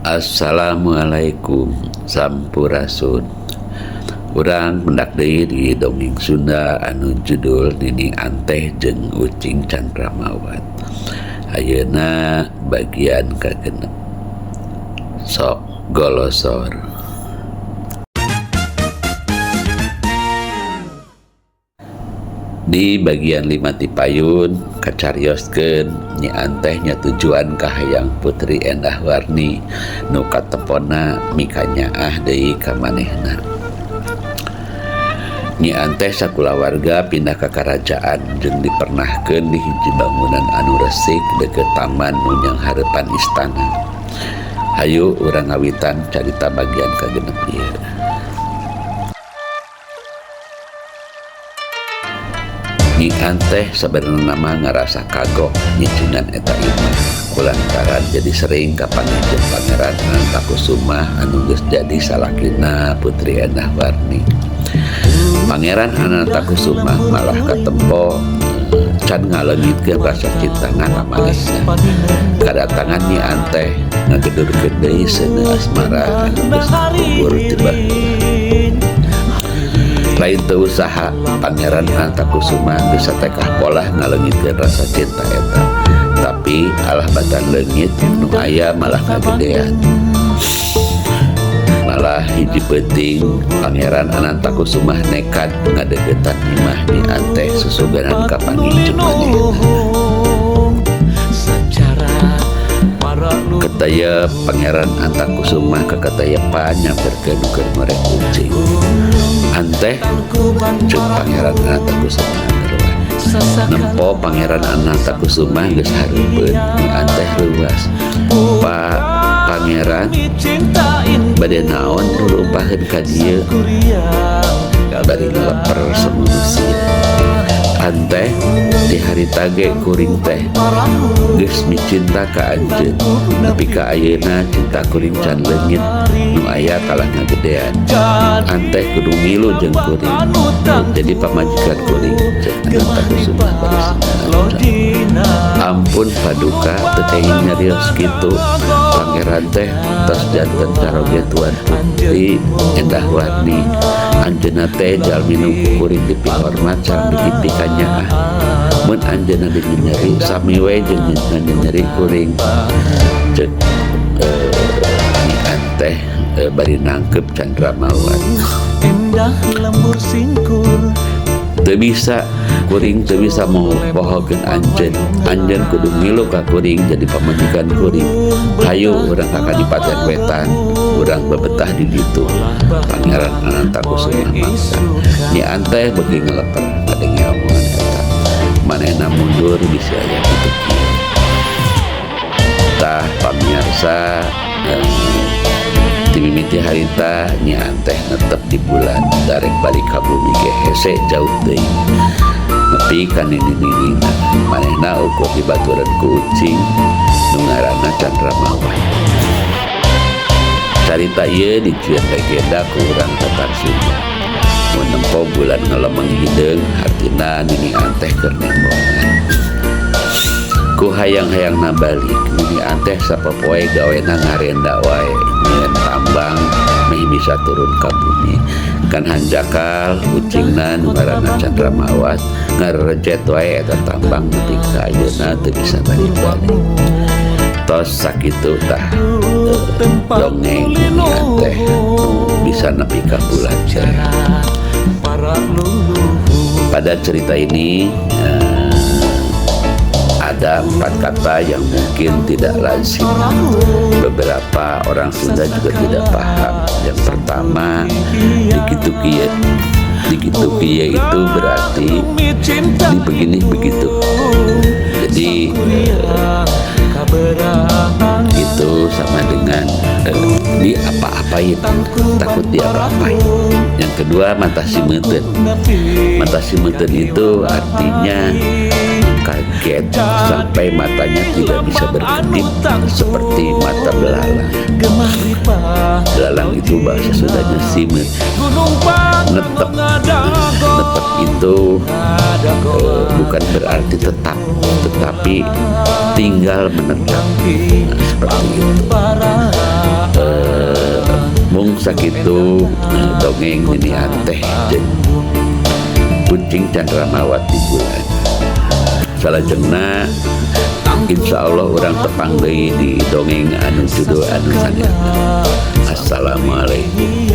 Assalamualaikum Sampurasun. Urang mendak deui di dongeng Sunda anu judul Nining Anteh jeung Ucing Candramawat. Ayeuna bagian kagenep. Sok golosor. Di bagian 5 ti payun kacarioskeun Nyi Anteh nya tujuan ka hayang Putri Endah Warni nu kateponna mika nyaah deui ka manehna. Nyi Anteh sakulawarga pindah ka karajaan jeung dipernahkeun di hiji bangunan anu resik deukeut taman nu nyang hareupan istana. Hayu urang ngawitan carita bagian kagenep ieu. Nyi Anteh sabenerna nama ngarasa kagok nyicingan eta imah kulantaran jadi sering kapanggih jeung Pangeran Anantakusuma anu geus jadi salakina Putri Endah Warni. Pangeran Anantakusuma malah katempo can ngaleungitkeun rasa cintana ka manehna. Kadatangan Nyi Anteh ngagedurkeun deui seuneu asmara anu geus gugur ti baheula. Lain teu usaha Pangeran Anantakusuma bisa tekah polah ngaleungitkeun rasa cinta eta, tapi alah batan leungit nu aya malah kagedean. Malah hiji penting Pangeran Anantakusuma nekat ngadeuketan imah Nyi Anteh susuganan ka panggih jeung manehna. Kataya Pangeran Anantakusuma kakatayepan nyamperkeun keur merek Ucing. Anteh jeung Pangeran Anantakusuma ngeureun. Nempo Pangeran Anantakusuma geus hareupeun Nyi Anteh leuwas. Pak Pangeran bade naon nu umpaheun ka dieu? Bari ngeleper semunusia. Anteh di harita ge kuring teh geus micinta ka anjeun, tapi ka ayeuna cinta kuring can leungit nu aya kalah ngagedean. Anteh kudu milu jeung kuring jadi pamajikan kuring jeung Anantakusuma barisna. Ampun paduka teu teuing nyarios kitu. Pangeran teh tos janten caroge tuan Putri Endah Warni. Anjeunna teh jalmi nu kuring dipihormat sareng dihipi ka nyaah. Mun anjeunna dinyeri sami we jeung nyeri kuring. Ceuk Nyi Anteh bari nangkep Candramawat. Teu bisa kuring teu bisa mohokeun anjeun kudu ngilu ka kuring jadi pamajikan kuring. Hayu urang ka Kadipaten Wetan, urang bebetah di ditu. Pangeran Anantakusuma maksa. Nyi Anteh beuki ngeleper kadenge omongan eta. Manehna mundur bisa aya kitu kieu. Tah pamirsa ti mimiti harita Nyi Anteh netep di bulan darek balik ka bumi ge hese jauh deui. Nepi ka nini-ninina manehna ukur dibaturan ku Ucing nu ngaranna Candramawat. Carita ieu dicieun legenda ku urang Tatar Sunda. Mun nempo bulan ngelemeng hideung hartina Nini Anteh keur nembongan. Ku hayang-hayangna balik Nini Anteh sapopoe gawena ngarenda wae nyieun tambang meh bisa turun ka bumi. Kan hanjakal Ucingna nu ngaranna Candramawat ngarerejet wae eta tambang nepi ka ayeuna teu bisa balik-balik. Tos sakitu tah dongeng Nini Anteh bisa nepi ka bulan Jaya. Pada cerita ini ada 4 kata yang mungkin tidak lazim. Beberapa orang Sunda juga tidak paham. Yang pertama, dikitu kieu. Dikitu kieu itu berarti di begini begitu. Jadi itu sama dengan di apa-apain, takut diapa-apain. Yang kedua, mata simeuteun. Mata simeuteun itu artinya kaget sampai matanya tidak bisa berkedip seperti mata belalang. Belalang itu bahasa Sundanya simeut. Netep itu bukan berarti tetap, tetapi tinggal menetap. Seperti itu. sakitu dongeng ini teh jeung Kucing Candramawati bulan salajengna insya Allah orang tepang deui di dongeng anu judul anu sangat. Assalamualaikum.